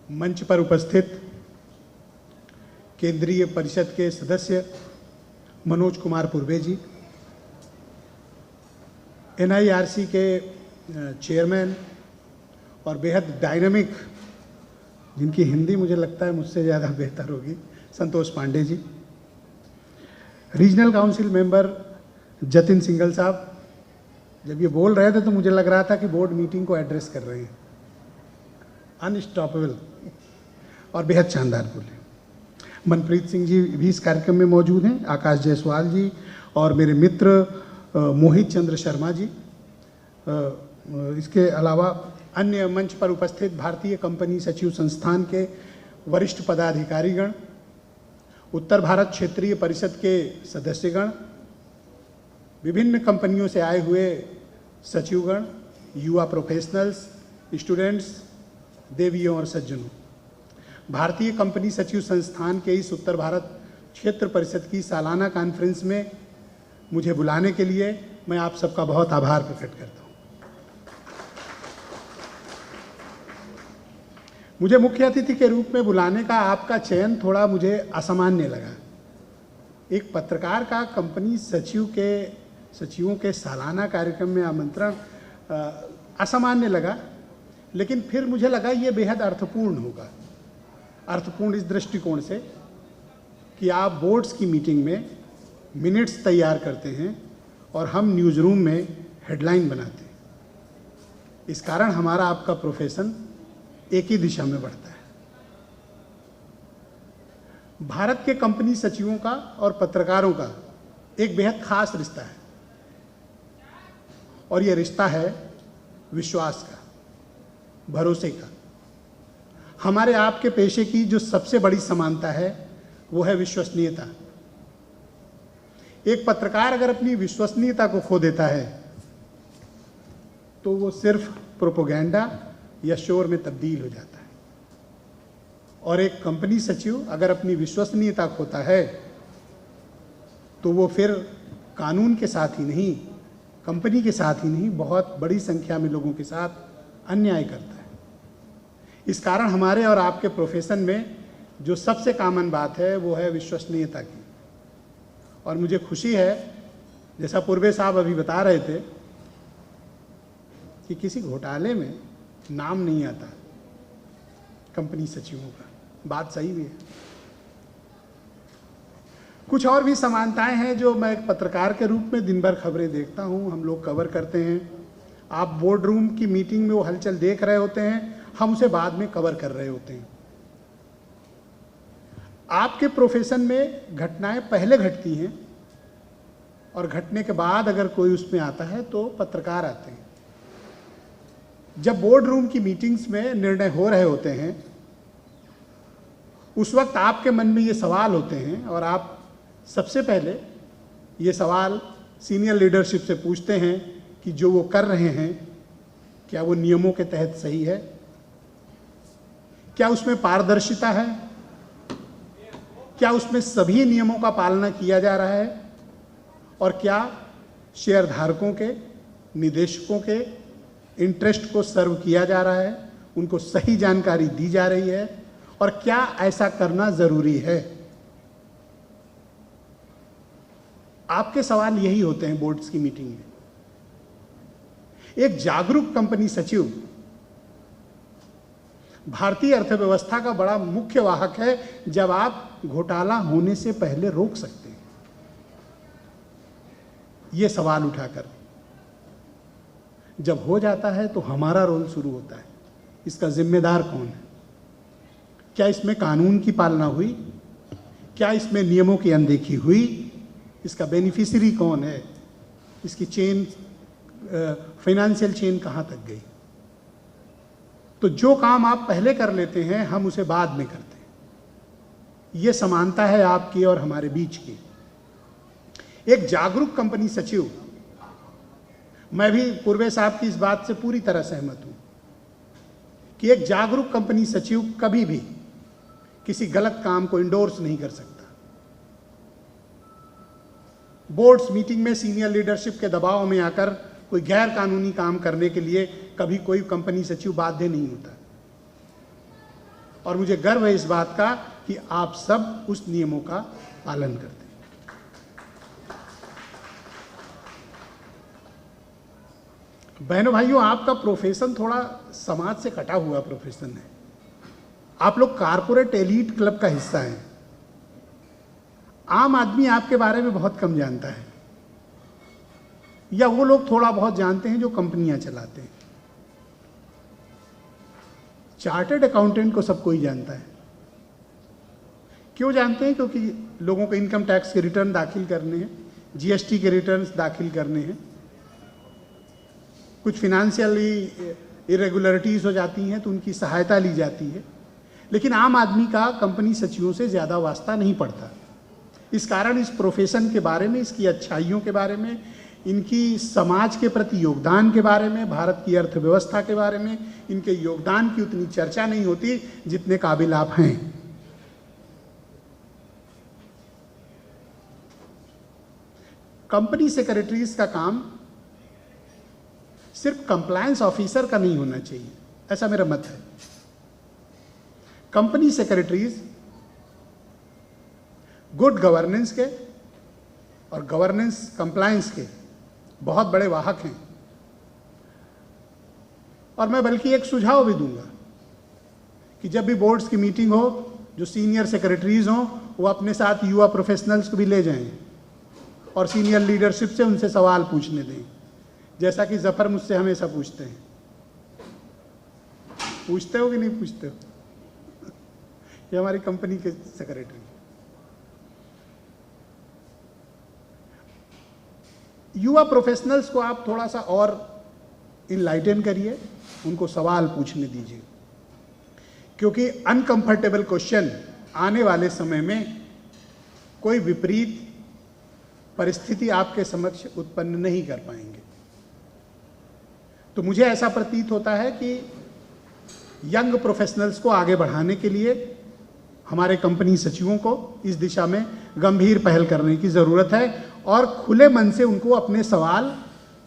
मंच पर उपस्थित केंद्रीय परिषद के सदस्य मनोज कुमार पूर्वे जी, NIRC के चेयरमैन और बेहद डायनामिक, जिनकी हिंदी मुझे लगता है मुझसे ज़्यादा बेहतर होगी, Santosh Pandey ji, regional council member Jatin Singhal sahab. जब ये बोल रहे थे तो मुझे लग रहा था कि बोर्ड मीटिंग को एड्रेस कर रहे हैं, अनस्टॉपेबल और बेहद शानदार बोले। मनप्रीत सिंह जी भी इस कार्यक्रम में मौजूद हैं, आकाश जायसवाल जी और मेरे मित्र मोहित चंद्र शर्मा जी। इसके अलावा अन्य मंच पर उपस्थित भारतीय कंपनी सचिव संस्थान के वरिष्ठ पदाधिकारीगण, उत्तर भारत क्षेत्रीय परिषद के सदस्यगण, विभिन्न कंपनियों से आए हुए सचिवगण, युवा प्रोफेशनल्स, स्टूडेंट्स, देवियों और सज्जनों, भारतीय कंपनी सचिव संस्थान के इस उत्तर भारत क्षेत्र परिषद की सालाना कॉन्फ्रेंस में मुझे बुलाने के लिए मैं आप सबका बहुत आभार प्रकट करता हूँ। मुझे मुख्य अतिथि के रूप में बुलाने का आपका चयन थोड़ा मुझे असामान्य लगा। एक पत्रकार का कंपनी सचिवों के सालाना कार्यक्रम में आमंत्रण असामान्य लगा, लेकिन फिर मुझे लगा ये बेहद अर्थपूर्ण होगा। अर्थपूर्ण इस दृष्टिकोण से कि आप बोर्ड्स की मीटिंग में मिनट्स तैयार करते हैं और हम न्यूज़ रूम में हेडलाइन बनाते हैं। इस कारण हमारा आपका प्रोफेशन एक ही दिशा में बढ़ता है। भारत के कंपनी सचिवों का और पत्रकारों का एक बेहद खास रिश्ता है, और यह रिश्ता है विश्वास का, भरोसे का। हमारे आपके पेशे की जो सबसे बड़ी समानता है वो है विश्वसनीयता। एक पत्रकार अगर अपनी विश्वसनीयता को खो देता है तो वो सिर्फ प्रोपेगेंडा या शोर में तब्दील हो जाता है, और एक कंपनी सचिव अगर अपनी विश्वसनीयता खोता है तो वो फिर कानून के साथ ही नहीं, कंपनी के साथ ही नहीं, बहुत बड़ी संख्या में लोगों के साथ अन्याय करता है। इस कारण हमारे और आपके प्रोफेशन में जो सबसे कॉमन बात है वो है विश्वसनीयता की। और मुझे खुशी है, जैसा पूर्वे साहब अभी बता रहे थे, कि किसी घोटाले में नाम नहीं आता कंपनी सचिवों का। बात सही भी है। कुछ और भी समानताएं हैं जो मैं एक पत्रकार के रूप में दिन भर खबरें देखता हूं, हम लोग कवर करते हैं। आप बोर्ड रूम की मीटिंग में वो हलचल देख रहे होते हैं, हम उसे बाद में कवर कर रहे होते हैं। आपके प्रोफेशन में घटनाएं पहले घटती हैं और घटने के बाद अगर कोई उसमें आता है तो पत्रकार आते हैं। जब बोर्ड रूम की मीटिंग्स में निर्णय हो रहे होते हैं उस वक्त आपके मन में ये सवाल होते हैं, और आप सबसे पहले ये सवाल सीनियर लीडरशिप से पूछते हैं कि जो वो कर रहे हैं क्या वो नियमों के तहत सही है, क्या उसमें पारदर्शिता है, क्या उसमें सभी नियमों का पालना किया जा रहा है, और क्या शेयरधारकों के, निदेशकों के इंटरेस्ट को सर्व किया जा रहा है, उनको सही जानकारी दी जा रही है, और क्या ऐसा करना जरूरी है। आपके सवाल यही होते हैं बोर्ड्स की मीटिंग में। एक जागरूक कंपनी सचिव भारतीय अर्थव्यवस्था का बड़ा मुख्य वाहक है, जब आप घोटाला होने से पहले रोक सकते हैं। ये सवाल उठाकर जब हो जाता है तो हमारा रोल शुरू होता है। इसका जिम्मेदार कौन है? क्या इसमें कानून की पालना हुई? क्या इसमें नियमों की अनदेखी हुई? इसका बेनिफिशियरी कौन है? इसकी चेन, फाइनेंशियल चेन कहाँ तक गई? तो जो काम आप पहले कर लेते हैं हम उसे बाद में करते हैं। यह समानता है आपकी और हमारे बीच की। एक जागरूक कंपनी सचिव, मैं भी पूर्वे साहब की इस बात से पूरी तरह सहमत हूं कि एक जागरूक कंपनी सचिव कभी भी किसी गलत काम को इंडोर्स नहीं कर सकता। बोर्ड्स मीटिंग में सीनियर लीडरशिप के दबाव में आकर कोई गैर कानूनी काम करने के लिए कभी कोई कंपनी सचिव बाध्य नहीं होता। और मुझे गर्व है इस बात का कि आप सब उस नियमों का पालन करते हैं। बहनों भाइयों, आपका प्रोफेशन थोड़ा समाज से कटा हुआ प्रोफेशन है। आप लोग कारपोरेट एलीट क्लब का हिस्सा हैं। आम आदमी आपके बारे में बहुत कम जानता है, या वो लोग थोड़ा बहुत जानते हैं जो कंपनियां चलाते हैं। चार्टर्ड अकाउंटेंट को सब कोई जानता है। क्यों जानते हैं? क्योंकि लोगों को इनकम टैक्स के रिटर्न दाखिल करने हैं, जीएसटी के रिटर्न्स दाखिल करने हैं, कुछ फिनेंशियली इरेगुलरिटीज हो जाती हैं तो उनकी सहायता ली जाती है। लेकिन आम आदमी का कंपनी सचिवों से ज़्यादा वास्ता नहीं पड़ता। इस कारण इस प्रोफेशन के बारे में, इसकी अच्छाइयों के बारे में, इनकी समाज के प्रति योगदान के बारे में, भारत की अर्थव्यवस्था के बारे में, इनके योगदान की उतनी चर्चा नहीं होती जितने काबिल आप हैं। कंपनी सेक्रेटरीज का काम सिर्फ कंप्लायंस ऑफिसर का नहीं होना चाहिए, ऐसा मेरा मत है। कंपनी सेक्रेटरीज गुड गवर्नेंस के और गवर्नेंस कंप्लायंस के बहुत बड़े वाहक हैं। और मैं बल्कि एक सुझाव भी दूंगा कि जब भी बोर्ड्स की मीटिंग हो, जो सीनियर सेक्रेटरीज हों वो अपने साथ युवा प्रोफेशनल्स को भी ले जाएं और सीनियर लीडरशिप से उनसे सवाल पूछने दें, जैसा कि जफर मुझसे हमेशा पूछते हैं। पूछते हो कि नहीं पूछते हो? ये हमारी कंपनी के सेक्रेटरी। युवा प्रोफेशनल्स को आप थोड़ा सा और इनलाइटन करिए, उनको सवाल पूछने दीजिए, क्योंकि अनकंफर्टेबल क्वेश्चन आने वाले समय में कोई विपरीत परिस्थिति आपके समक्ष उत्पन्न नहीं कर पाएंगे। तो मुझे ऐसा प्रतीत होता है कि यंग प्रोफेशनल्स को आगे बढ़ाने के लिए हमारे कंपनी सचिवों को इस दिशा में गंभीर पहल करने की ज़रूरत है और खुले मन से उनको अपने सवाल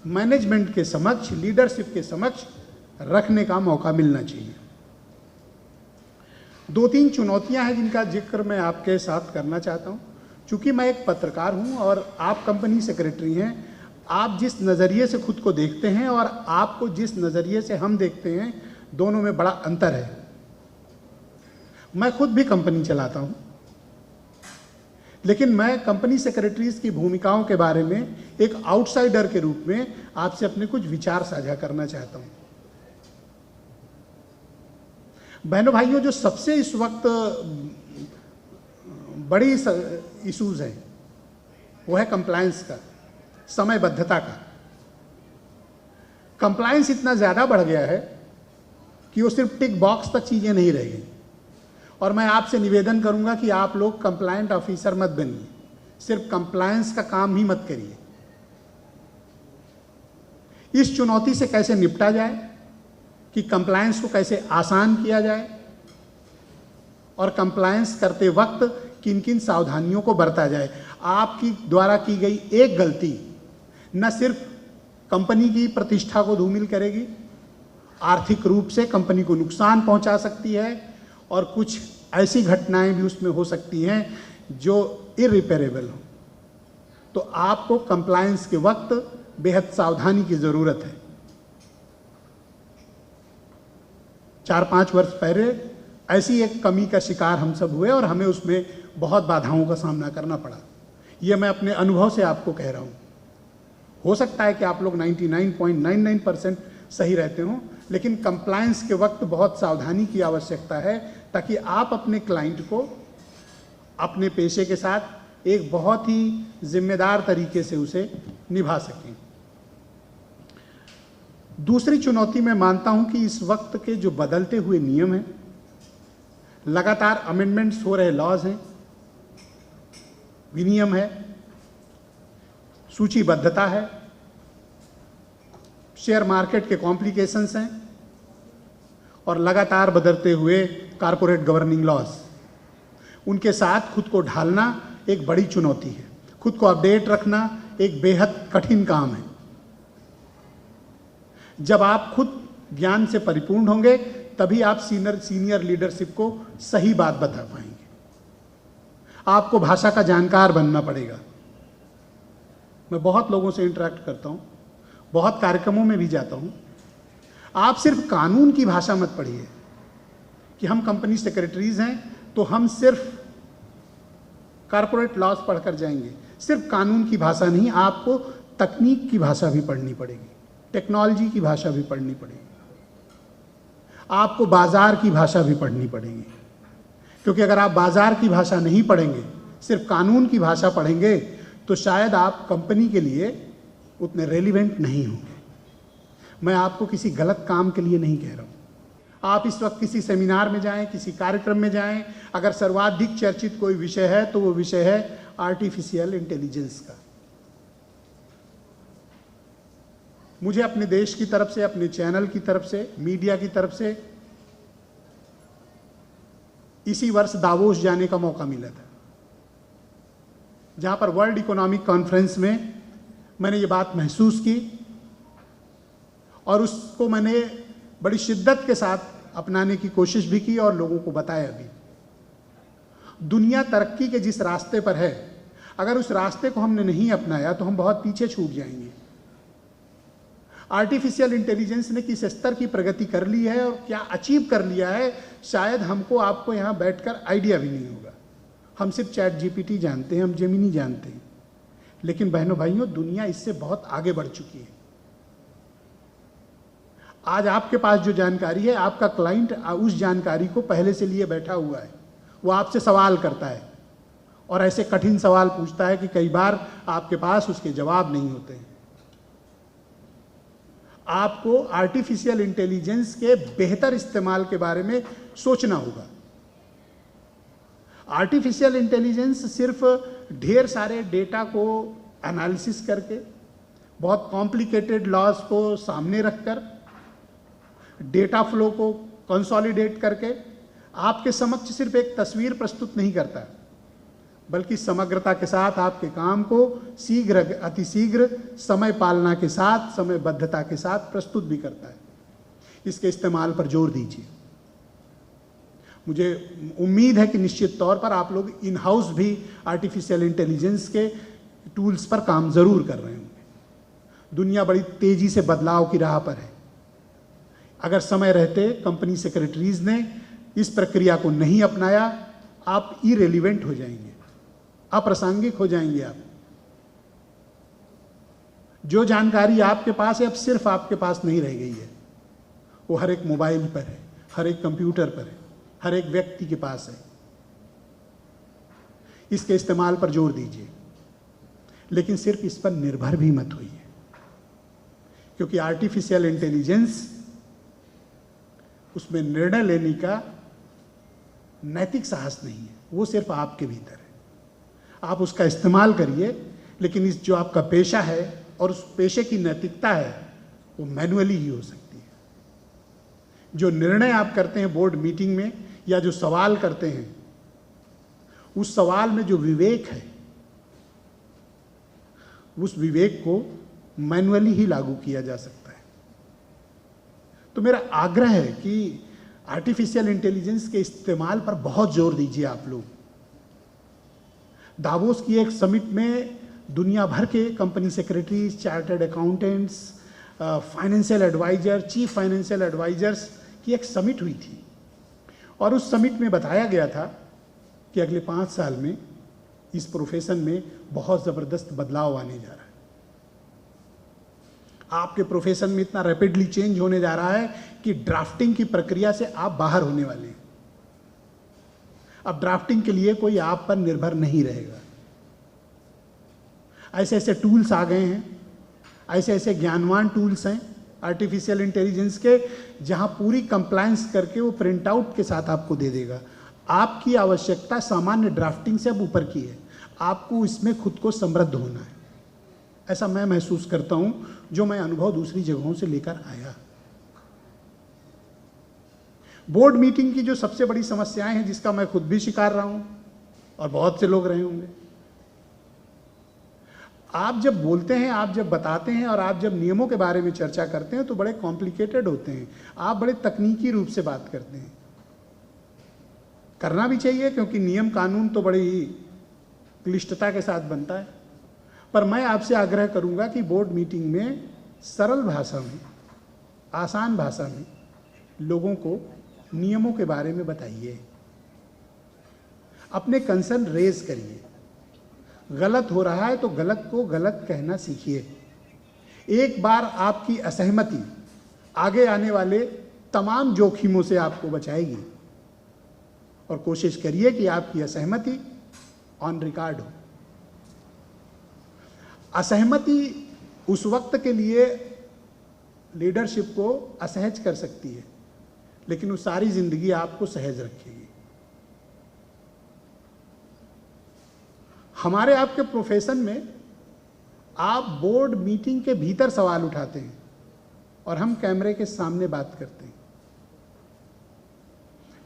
मैनेजमेंट के समक्ष, लीडरशिप के समक्ष रखने का मौका मिलना चाहिए। 2-3 चुनौतियां हैं जिनका जिक्र मैं आपके साथ करना चाहता हूं। चूंकि मैं एक पत्रकार हूं और आप कंपनी सेक्रेटरी हैं, आप जिस नज़रिए से खुद को देखते हैं और आपको जिस नज़रिए से हम देखते हैं, दोनों में बड़ा अंतर है। मैं खुद भी कंपनी चलाता हूं, लेकिन मैं कंपनी सेक्रेटरीज की भूमिकाओं के बारे में एक आउटसाइडर के रूप में आपसे अपने कुछ विचार साझा करना चाहता हूं। बहनों भाइयों, जो सबसे इस वक्त बड़ी इश्यूज हैं वो है कंप्लायंस का, समयबद्धता का। कंप्लायंस इतना ज़्यादा बढ़ गया है कि वो सिर्फ टिक बॉक्स तक चीज़ें नहीं रह गई। और मैं आपसे निवेदन करूंगा कि आप लोग कंप्लायंट ऑफिसर मत बनिए, सिर्फ कंप्लायंस का काम ही मत करिए। इस चुनौती से कैसे निपटा जाए, कि कंप्लायंस को कैसे आसान किया जाए और कंप्लायंस करते वक्त किन किन सावधानियों को बरता जाए। आपकी द्वारा की गई एक गलती न सिर्फ कंपनी की प्रतिष्ठा को धूमिल करेगी, आर्थिक रूप से कंपनी को नुकसान पहुंचा सकती है और कुछ ऐसी घटनाएं भी उसमें हो सकती हैं जो इरिपेरेबल हो। तो आपको कंप्लायंस के वक्त बेहद सावधानी की ज़रूरत है। 4-5 वर्ष पहले ऐसी एक कमी का शिकार हम सब हुए और हमें उसमें बहुत बाधाओं का सामना करना पड़ा। यह मैं अपने अनुभव से आपको कह रहा हूँ। हो सकता है कि आप लोग 99.99% सही रहते हों, लेकिन कंप्लायंस के वक्त बहुत सावधानी की आवश्यकता है ताकि आप अपने क्लाइंट को अपने पेशे के साथ एक बहुत ही जिम्मेदार तरीके से उसे निभा सकें। दूसरी चुनौती मैं मानता हूं कि इस वक्त के जो बदलते हुए नियम हैं, लगातार अमेंडमेंट्स हो रहे लॉज हैं, विनियम है, सूचीबद्धता है, शेयर मार्केट के कॉम्प्लिकेशंस हैं और लगातार बदलते हुए कारपोरेट गवर्निंग लॉज, उनके साथ खुद को ढालना एक बड़ी चुनौती है। खुद को अपडेट रखना एक बेहद कठिन काम है। जब आप खुद ज्ञान से परिपूर्ण होंगे तभी आप सीनियर लीडरशिप को सही बात बता पाएंगे। आपको भाषा का जानकार बनना पड़ेगा। मैं बहुत लोगों से इंटरेक्ट करता हूँ, बहुत कार्यक्रमों में भी जाता हूँ। आप सिर्फ कानून की भाषा मत पढ़िए कि हम कंपनी सेक्रेटरीज हैं तो हम सिर्फ कॉर्पोरेट लॉज पढ़कर जाएंगे। सिर्फ कानून की भाषा नहीं, आपको तकनीक की भाषा भी पढ़नी पड़ेगी, टेक्नोलॉजी की भाषा भी पढ़नी पड़ेगी, आपको बाजार की भाषा भी पढ़नी पड़ेगी। क्योंकि अगर आप बाजार की भाषा नहीं पढ़ेंगे, सिर्फ कानून की भाषा पढ़ेंगे, तो शायद आप कंपनी के लिए उतने रेलिवेंट नहीं होंगे। मैं आपको किसी गलत काम के लिए नहीं कह रहा हूँ। आप इस वक्त किसी सेमिनार में जाएं, किसी कार्यक्रम में जाएं, अगर सर्वाधिक चर्चित कोई विषय है तो वो विषय है आर्टिफिशियल इंटेलिजेंस का। मुझे अपने देश की तरफ से, अपने चैनल की तरफ से, मीडिया की तरफ से इसी वर्ष दावोस जाने का मौका मिला था, जहां पर वर्ल्ड इकोनॉमिक कॉन्फ्रेंस में मैंने ये बात महसूस की और उसको मैंने बड़ी शिद्दत के साथ अपनाने की कोशिश भी की और लोगों को बताया भी। दुनिया तरक्की के जिस रास्ते पर है, अगर उस रास्ते को हमने नहीं अपनाया तो हम बहुत पीछे छूट जाएंगे। आर्टिफिशियल इंटेलिजेंस ने किस स्तर की प्रगति कर ली है और क्या अचीव कर लिया है, शायद हमको आपको यहाँ बैठकर आइडिया भी नहीं होगा। हम सिर्फ चैट जीपीटी जानते हैं, हम जेमिनी जानते हैं, लेकिन बहनों भाइयों, दुनिया इससे बहुत आगे बढ़ चुकी है। आज आपके पास जो जानकारी है, आपका क्लाइंट उस जानकारी को पहले से लिए बैठा हुआ है। वो आपसे सवाल करता है और ऐसे कठिन सवाल पूछता है कि कई बार आपके पास उसके जवाब नहीं होते हैं। आपको आर्टिफिशियल इंटेलिजेंस के बेहतर इस्तेमाल के बारे में सोचना होगा। आर्टिफिशियल इंटेलिजेंस सिर्फ ढेर सारे डेटा को एनालिसिस करके, बहुत कॉम्प्लिकेटेड लॉज को सामने रखकर, डेटा फ्लो को कंसोलिडेट करके आपके समक्ष सिर्फ एक तस्वीर प्रस्तुत नहीं करता, बल्कि समग्रता के साथ आपके काम को शीघ्र, अतिशीघ्र, समय पालना के साथ, समयबद्धता के साथ प्रस्तुत भी करता है। इसके इस्तेमाल पर जोर दीजिए। मुझे उम्मीद है कि निश्चित तौर पर आप लोग इन हाउस भी आर्टिफिशियल इंटेलिजेंस के टूल्स पर काम जरूर कर रहे होंगे। दुनिया बड़ी तेजी से बदलाव की राह पर है। अगर समय रहते कंपनी सेक्रेटरीज ने इस प्रक्रिया को नहीं अपनाया, आप इरेलीवेंट हो जाएंगे, अप्रासंगिक हो जाएंगे। आप जो जानकारी आपके पास है, अब सिर्फ आपके पास नहीं रह गई है, वो हर एक मोबाइल पर है, हर एक कंप्यूटर पर है, हर एक व्यक्ति के पास है। इसके इस्तेमाल पर जोर दीजिए, लेकिन सिर्फ इस पर निर्भर भी मत होइए, क्योंकि आर्टिफिशियल इंटेलिजेंस, उसमें निर्णय लेने का नैतिक साहस नहीं है, वो सिर्फ आपके भीतर है। आप उसका इस्तेमाल करिए, लेकिन इस जो आपका पेशा है और उस पेशे की नैतिकता है, वो मैनुअली ही हो सकती है। जो निर्णय आप करते हैं बोर्ड मीटिंग में, या जो सवाल करते हैं, उस सवाल में जो विवेक है, उस विवेक को मैनुअली ही लागू किया जा सकता है। तो मेरा आग्रह है कि आर्टिफिशियल इंटेलिजेंस के इस्तेमाल पर बहुत जोर दीजिए आप लोग। दावोस की एक समिट में दुनिया भर के company secretaries, chartered accountants, financial adviser, chief financial advisers की एक समिट हुई थी, और उस समिट में बताया गया था कि अगले 5 साल में इस प्रोफेशन में बहुत ज़बरदस्त बदलाव आने जा रहा है। आपके प्रोफेशन में इतना रैपिडली चेंज होने जा रहा है कि ड्राफ्टिंग की प्रक्रिया से आप बाहर होने वाले हैं। अब ड्राफ्टिंग के लिए कोई आप पर निर्भर नहीं रहेगा। ऐसे ऐसे टूल्स आ गए हैं, ऐसे ऐसे ज्ञानवान टूल्स हैं आर्टिफिशियल इंटेलिजेंस के, जहां पूरी कंप्लायंस करके वो प्रिंट आउट के साथ आपको दे देगा। आपकी आवश्यकता सामान्य ड्राफ्टिंग से अब ऊपर की है। आपको इसमें खुद को समृद्ध होना है। ऐसा मैं महसूस करता हूं, जो मैं अनुभव दूसरी जगहों से लेकर आया। बोर्ड मीटिंग की जो सबसे बड़ी समस्याएं हैं, जिसका मैं खुद भी शिकार रहा हूं और बहुत से लोग रहे होंगे, आप जब बोलते हैं, आप जब बताते हैं और आप जब नियमों के बारे में चर्चा करते हैं तो बड़े कॉम्प्लिकेटेड होते हैं, आप बड़े तकनीकी रूप से बात करते हैं। करना भी चाहिए क्योंकि नियम कानून तो बड़ी ही क्लिष्टता के साथ बनता है। पर मैं आपसे आग्रह करूंगा कि बोर्ड मीटिंग में सरल भाषा में, आसान भाषा में लोगों को नियमों के बारे में बताइए, अपने कंसर्न रेज करिए। गलत हो रहा है तो गलत को गलत कहना सीखिए। एक बार आपकी असहमति आगे आने वाले तमाम जोखिमों से आपको बचाएगी। और कोशिश करिए कि आपकी असहमति ऑन रिकॉर्ड हो। असहमति उस वक्त के लिए लीडरशिप को असहज कर सकती है, लेकिन वो सारी जिंदगी आपको सहज रखेगी। हमारे आपके प्रोफेशन में आप बोर्ड मीटिंग के भीतर सवाल उठाते हैं और हम कैमरे के सामने बात करते हैं।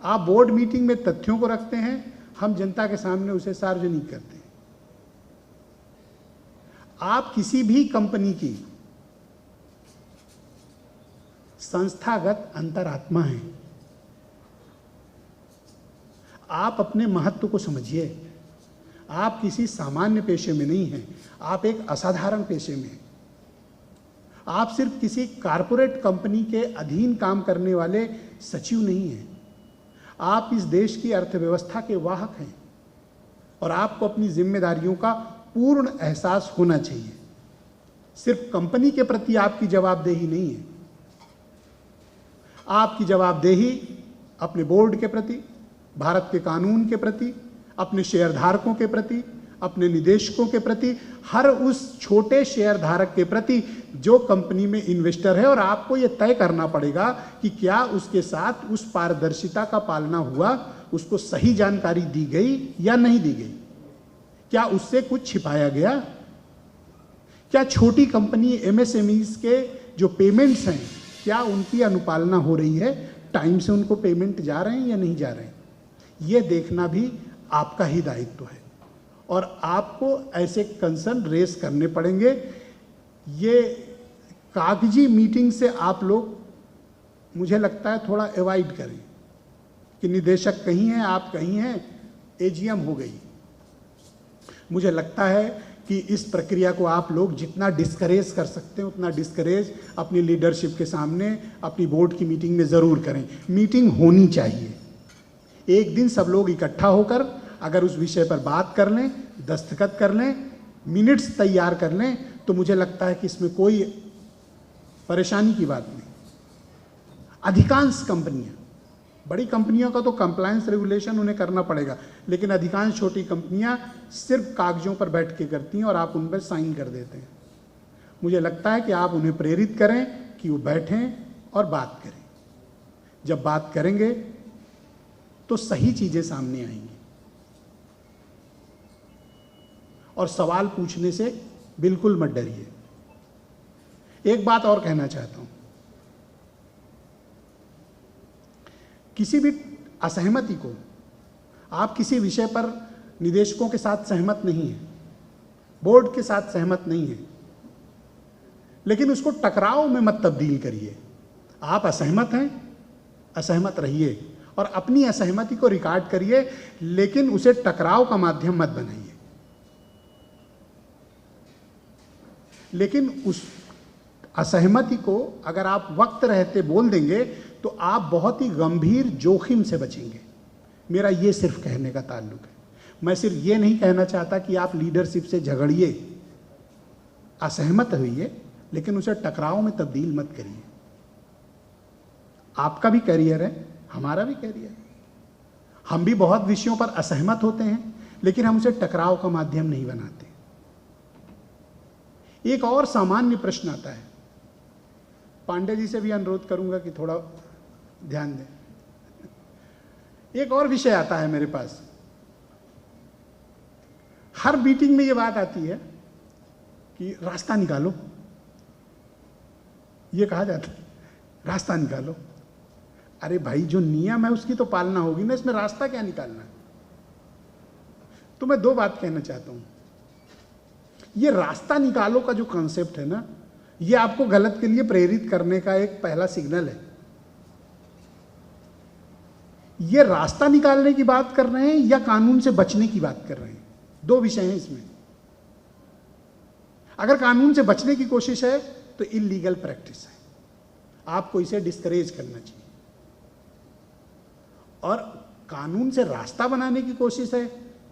आप बोर्ड मीटिंग में तथ्यों को रखते हैं, हम जनता के सामने उसे सार्वजनिक करते हैं। आप किसी भी कंपनी की संस्थागत अंतरात्मा हैं। आप अपने महत्व को समझिए। आप किसी सामान्य पेशे में नहीं हैं, आप एक असाधारण पेशे में हैं। आप सिर्फ किसी कारपोरेट कंपनी के अधीन काम करने वाले सचिव नहीं हैं। आप इस देश की अर्थव्यवस्था के वाहक हैं और आपको अपनी जिम्मेदारियों का पूर्ण एहसास होना चाहिए। सिर्फ कंपनी के प्रति आपकी जवाबदेही नहीं है, आपकी जवाबदेही अपने बोर्ड के प्रति, भारत के कानून के प्रति, अपने शेयरधारकों के प्रति, अपने निदेशकों के प्रति, हर उस छोटे शेयरधारक के प्रति जो कंपनी में इन्वेस्टर है। और आपको यह तय करना पड़ेगा कि क्या उसके साथ उस पारदर्शिता का पालना हुआ, उसको सही जानकारी दी गई या नहीं दी गई, क्या उससे कुछ छिपाया गया, क्या छोटी कंपनी एमएसएमईज के जो पेमेंट्स हैं क्या उनकी अनुपालना हो रही है, टाइम से उनको पेमेंट जा रहे हैं या नहीं जा रहे हैं। यह देखना भी आपका ही दायित्व है और आपको ऐसे कंसर्न रेस करने पड़ेंगे। ये कागजी मीटिंग से आप लोग, मुझे लगता है, थोड़ा अवॉइड करें कि निदेशक कहीं हैं, आप कहीं हैं, एजीएम हो गई। मुझे लगता है कि इस प्रक्रिया को आप लोग जितना डिस्करेज कर सकते हैं उतना डिस्करेज अपनी लीडरशिप के सामने, अपनी बोर्ड की मीटिंग में ज़रूर करें। मीटिंग होनी चाहिए। एक दिन सब लोग इकट्ठा होकर अगर उस विषय पर बात कर लें, दस्तखत कर लें, मिनट्स तैयार कर लें, तो मुझे लगता है कि इसमें कोई परेशानी की बात नहीं। अधिकांश कंपनियां, बड़ी कंपनियों का तो कंप्लायंस रेगुलेशन उन्हें करना पड़ेगा, लेकिन अधिकांश छोटी कंपनियां सिर्फ कागजों पर बैठ के करती हैं और आप उन पर साइन कर देते हैं। मुझे लगता है कि आप उन्हें प्रेरित करें कि वो बैठें और बात करें। जब बात करेंगे तो सही चीजें सामने आएंगी। और सवाल पूछने से बिल्कुल मत डरिए। एक बात और कहना चाहता हूं, किसी भी असहमति को, आप किसी विषय पर निदेशकों के साथ सहमत नहीं है, बोर्ड के साथ सहमत नहीं है, लेकिन उसको टकराव में मत तब्दील करिए। आप असहमत हैं, असहमत रहिए और अपनी असहमति को रिकॉर्ड करिए, लेकिन उसे टकराव का माध्यम मत बनाइए। लेकिन उस असहमति को अगर आप वक्त रहते बोल देंगे तो आप बहुत ही गंभीर जोखिम से बचेंगे। मेरा ये सिर्फ कहने का ताल्लुक है। मैं सिर्फ ये नहीं कहना चाहता कि आप लीडरशिप से झगड़िए, असहमत होइए, लेकिन उसे टकराव में तब्दील मत करिए। आपका भी कैरियर है, हमारा भी कैरियर है। हम भी बहुत विषयों पर असहमत होते हैं, लेकिन हम उसे टकराव का माध्यम नहीं बनाते। एक और सामान्य प्रश्न आता है, पांडे जी से भी अनुरोध करूंगा कि थोड़ा ध्यान दें। एक और विषय आता है मेरे पास, हर मीटिंग में ये बात आती है कि रास्ता निकालो। ये कहा जाता है रास्ता निकालो। अरे भाई, जो नियम है उसकी तो पालना होगी ना, इसमें रास्ता क्या निकालना है। तो मैं दो बात कहना चाहता हूं। ये रास्ता निकालो का जो कॉन्सेप्ट है ना, ये आपको गलत के लिए प्रेरित करने का एक पहला सिग्नल है। ये रास्ता निकालने की बात कर रहे हैं या कानून से बचने की बात कर रहे हैं? दो विषय हैं इसमें। अगर कानून से बचने की कोशिश है तो इलीगल प्रैक्टिस है, आपको इसे डिस्करेज करना चाहिए। और कानून से रास्ता बनाने की कोशिश है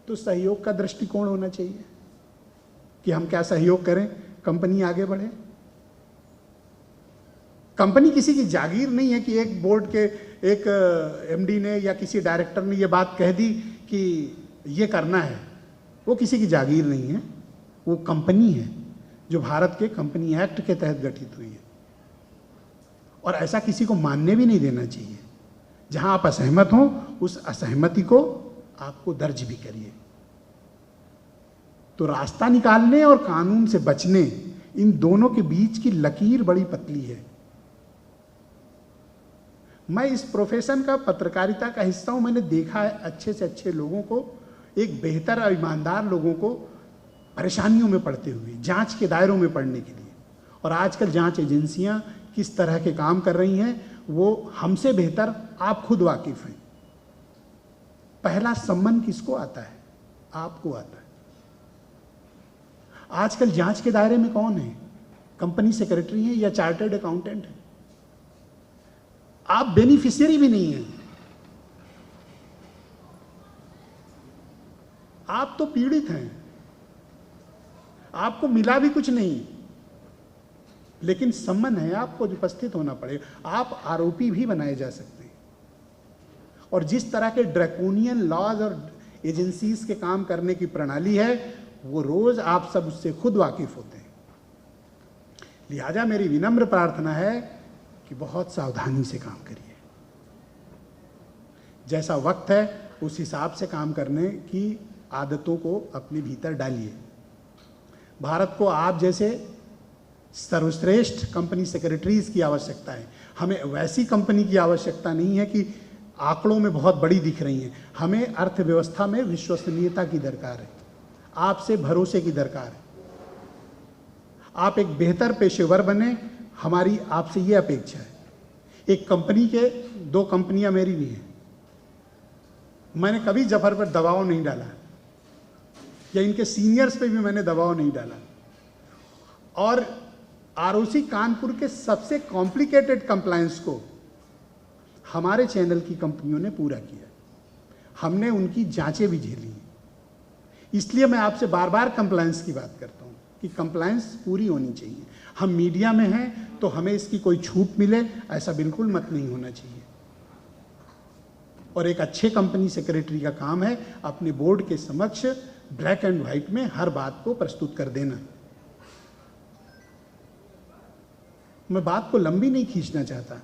तो सहयोग का दृष्टिकोण होना चाहिए कि हम क्या सहयोग करें, कंपनी आगे बढ़े। कंपनी किसी की जागीर नहीं है कि एक बोर्ड के एक एमडी ने या किसी डायरेक्टर ने ये बात कह दी कि ये करना है। वो किसी की जागीर नहीं है, वो कंपनी है जो भारत के कंपनी एक्ट के तहत गठित हुई है। और ऐसा किसी को मानने भी नहीं देना चाहिए। जहां आप असहमत हों, उस असहमति को आपको दर्ज भी करिए। तो रास्ता निकालने और कानून से बचने, इन दोनों के बीच की लकीर बड़ी पतली है। मैं इस प्रोफेशन का, पत्रकारिता का हिस्सा हूं। मैंने देखा है अच्छे से अच्छे लोगों को, एक बेहतर और ईमानदार लोगों को परेशानियों में पड़ते हुए, जांच के दायरों में पड़ने के लिए। और आजकल जांच एजेंसियां किस तरह के काम कर रही हैं, वो हमसे बेहतर आप खुद वाकिफ हैं। पहला सम्मान किसको आता है? आपको आता है। आजकल जांच के दायरे में कौन है? कंपनी सेक्रेटरी है या चार्टर्ड अकाउंटेंट है? आप बेनिफिशियरी भी नहीं हैं, आप तो पीड़ित हैं। आपको मिला भी कुछ नहीं, लेकिन सम्मान है, आपको उपस्थित होना पड़ेगा। आप आरोपी भी बनाए जा सकते हैं। और जिस तरह के ड्रैकोनियन लॉज और एजेंसीज के काम करने की प्रणाली है, वो रोज आप सब उससे खुद वाकिफ होते हैं। लिहाजा मेरी विनम्र प्रार्थना है कि बहुत सावधानी से काम करिए। जैसा वक्त है उस हिसाब से काम करने की आदतों को अपने भीतर डालिए। भारत को आप जैसे सर्वश्रेष्ठ कंपनी सेक्रेटरीज की आवश्यकता है। हमें वैसी कंपनी की आवश्यकता नहीं है कि आंकड़ों में बहुत बड़ी दिख रही हैं। हमें अर्थव्यवस्था में विश्वसनीयता की दरकार है, आपसे भरोसे की दरकार है। आप एक बेहतर पेशेवर बने, हमारी आपसे ये अपेक्षा है। एक कंपनी के, दो कंपनियां मेरी भी हैं। मैंने कभी जफर पर दबाव नहीं डाला, या इनके सीनियर्स पे भी मैंने दबाव नहीं डाला। और आरओसी कानपुर के सबसे कॉम्प्लिकेटेड कंप्लायंस को हमारे चैनल की कंपनियों ने पूरा किया। हमने उनकी जांचें भी झेली। इसलिए मैं आपसे बार बार कंप्लायंस की बात करता हूं कि कंप्लायंस पूरी होनी चाहिए। हम मीडिया में हैं तो हमें इसकी कोई छूट मिले, ऐसा बिल्कुल मत नहीं होना चाहिए। और एक अच्छे कंपनी सेक्रेटरी का काम है अपने बोर्ड के समक्ष ब्लैक एंड व्हाइट में हर बात को प्रस्तुत कर देना। मैं बात को लंबी नहीं खींचना चाहता,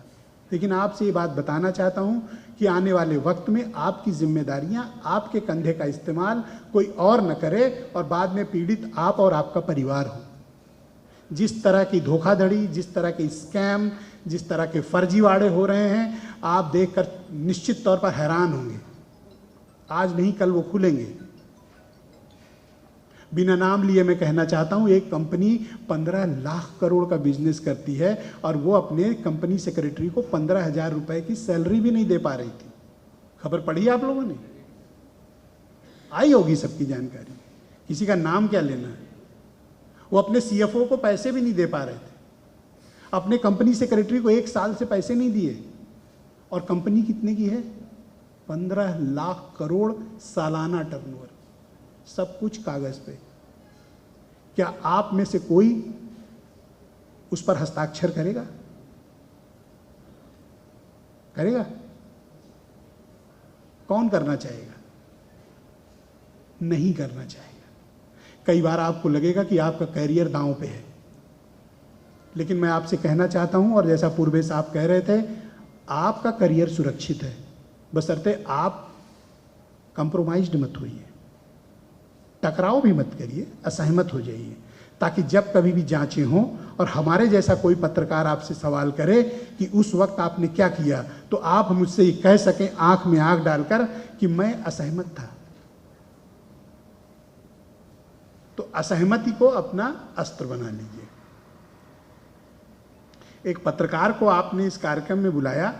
लेकिन आपसे ये बात बताना चाहता हूं कि आने वाले वक्त में आपकी जिम्मेदारियां, आपके कंधे का इस्तेमाल कोई और न करे और बाद में पीड़ित आप और आपका परिवार हो। जिस तरह की धोखाधड़ी, जिस तरह के स्कैम, जिस तरह के फर्जीवाड़े हो रहे हैं, आप देखकर निश्चित तौर पर हैरान होंगे। आज नहीं कल वो खुलेंगे। बिना नाम लिए मैं कहना चाहता हूं, एक कंपनी 15 लाख करोड़ का बिजनेस करती है और वो अपने कंपनी सेक्रेटरी को 15,000 रुपए की सैलरी भी नहीं दे पा रही थी। खबर पढ़ी आप लोगों ने? आई होगी सबकी जानकारी, किसी का नाम क्या लेना है। वो अपने सीएफओ को पैसे भी नहीं दे पा रहे थे, अपने कंपनी सेक्रेटरी को 1 साल से पैसे नहीं दिए। और कंपनी कितने की है? 15 लाख करोड़ सालाना टर्नओवर, सब कुछ कागज पे। क्या आप में से कोई उस पर हस्ताक्षर करेगा? करेगा? कौन करना चाहेगा? नहीं करना चाहेगा। कई बार आपको लगेगा कि आपका करियर दांव पे है, लेकिन मैं आपसे कहना चाहता हूं, और जैसा पूर्वे साहब कह रहे थे, आपका करियर सुरक्षित है, बशर्ते आप कंप्रोमाइज्ड मत होइए, टकराव भी मत करिए, असहमत हो जाइए, ताकि जब कभी भी जांचें हों और हमारे जैसा कोई पत्रकार आपसे सवाल करे कि उस वक्त आपने क्या किया, तो आप मुझसे ये कह सकें आंख में आंख डालकर कि मैं असहमत था। तो तो असहमति को अपना अस्त्र बना लीजिए। एक पत्रकार को आपने इस कार्यक्रम में बुलाया,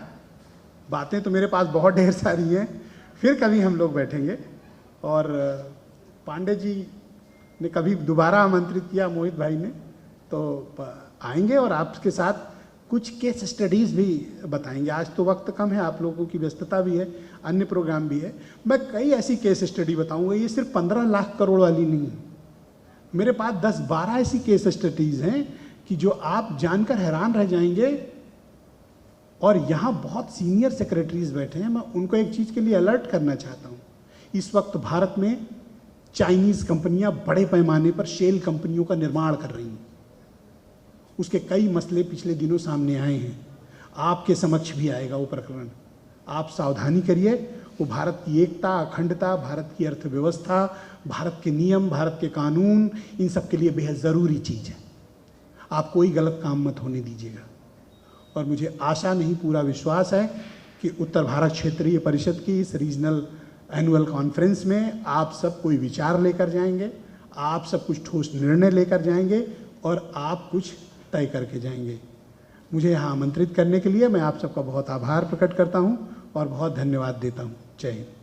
बातें तो मेरे पास बहुत ढेर सारी हैं, फिर कभी हम लोग बैठेंगे। और पांडे जी ने कभी दोबारा आमंत्रित किया मोहित भाई ने, तो आएंगे और आपके साथ कुछ केस स्टडीज़ भी बताएंगे। आज तो वक्त कम है, आप लोगों की व्यस्तता भी है, अन्य प्रोग्राम भी है। मैं कई ऐसी केस स्टडी बताऊंगा, ये सिर्फ 15 लाख करोड़ वाली नहीं है। मेरे पास 10-12 ऐसी केस स्टडीज़ हैं कि जो आप जानकर हैरान रह जाएंगे। और यहाँ बहुत सीनियर सेक्रेटरीज बैठे हैं, मैं उनको एक चीज़ के लिए अलर्ट करना चाहता हूँ। इस वक्त भारत में चाइनीज़ कंपनियाँ बड़े पैमाने पर शेल कंपनियों का निर्माण कर रही हैं। उसके कई मसले पिछले दिनों सामने आए हैं, आपके समक्ष भी आएगा वो प्रकरण। आप सावधानी करिए। वो भारत की एकता, अखंडता, भारत की अर्थव्यवस्था, भारत के नियम, भारत के कानून, इन सब के लिए बेहद ज़रूरी चीज़ है। आप कोई गलत काम मत होने दीजिएगा। और मुझे आशा नहीं, पूरा विश्वास है कि उत्तर भारत क्षेत्रीय परिषद की इस रीजनल एनुअल कॉन्फ्रेंस में आप सब कोई विचार लेकर जाएंगे, आप सब कुछ ठोस निर्णय लेकर जाएंगे और आप कुछ तय करके जाएंगे। मुझे यहाँ आमंत्रित करने के लिए मैं आप सबका बहुत आभार प्रकट करता हूँ और बहुत धन्यवाद देता हूँ। जय हिंद।